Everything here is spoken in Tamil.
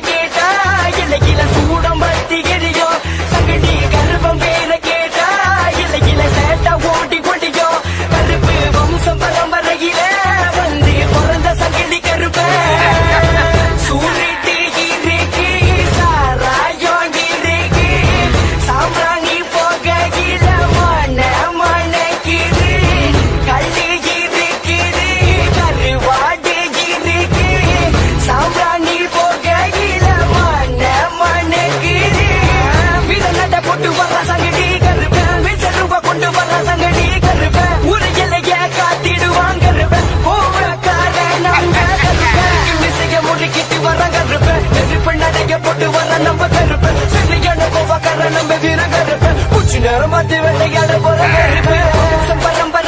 கேட்டா இலகில சூடம் பத்தி எரியும் சங்கடி கருப்பம் பேர கேட்டா இலகில சேட்டா ஓட்டி கொடியும் கருப்பு வம்சம் பரம்பரையில வந்து பிறந்த சங்கடி கருப்ப சூரிட்டு இருக்கு சாராயம் இருக்கு சாம்பிராணி போகையில மணக்கிது கள்ளி இருக்குது கருவாடு இருக்கு சாம்பிராணி போகையில மணக்குது விதநட போட்டு வர்ற சங்கடி கருப்ப விசருவ கொண்டு வர்ற சங்கடி கருப்ப ஒரு இலைய காத்திடுவாங்க கருப்ப கோவக்காரன் மிசைய முறுக்கிட்டு வர கருப்ப நெருப்பு நடைய போட்டு வர நம்ம கருப்ப சரியான கோவக்காரன் நம்ம வீர கருப்ப உச்சி நேரம் மாத்தி வெள்ளையாட போற கருப்ப